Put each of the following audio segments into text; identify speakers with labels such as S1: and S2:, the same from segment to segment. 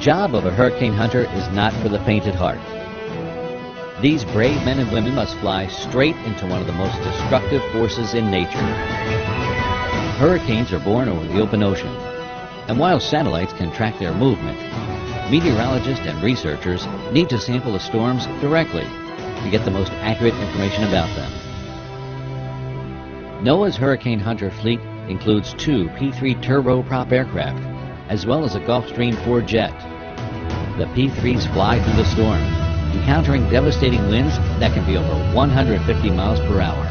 S1: job of a hurricane hunter is not for the faint at heart. These brave men and women must fly straight into one of the most destructive forces in nature. Hurricanes are born over the open ocean, and while satellites can track their movement, meteorologists and researchers need to sample the storms directly to get the most accurate information about them. NOAA's Hurricane Hunter fleet includes 2 P-3 turboprop aircraft, as well as a Gulfstream IV jet. The P-3s fly through the storm, encountering devastating winds that can be over 150 miles per hour.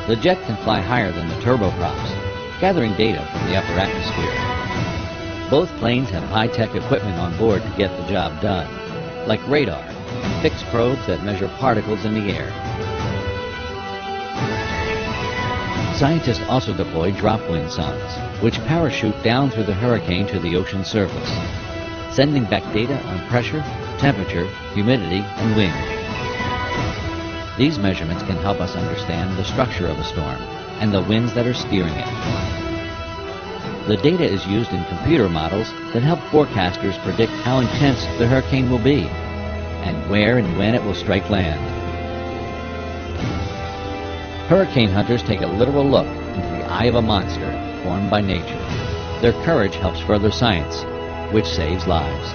S1: The jet can fly higher than the turboprops, gathering data from the upper atmosphere. Both planes have high-tech equipment on board to get the job done, like radar and fixed probes that measure particles in the air. Scientists also deploy drop-wind sondes, which parachute down through the hurricane to the ocean surface, sending back data on pressure, temperature, humidity, and wind. These measurements can help us understand the structure of a storm and the winds that are steering it. The data is used in computer models that help forecasters predict how intense the hurricane will be and where and when it will strike land. Hurricane hunters take a literal look into the eye of a monster formed by nature. Their courage helps further science, which saves lives.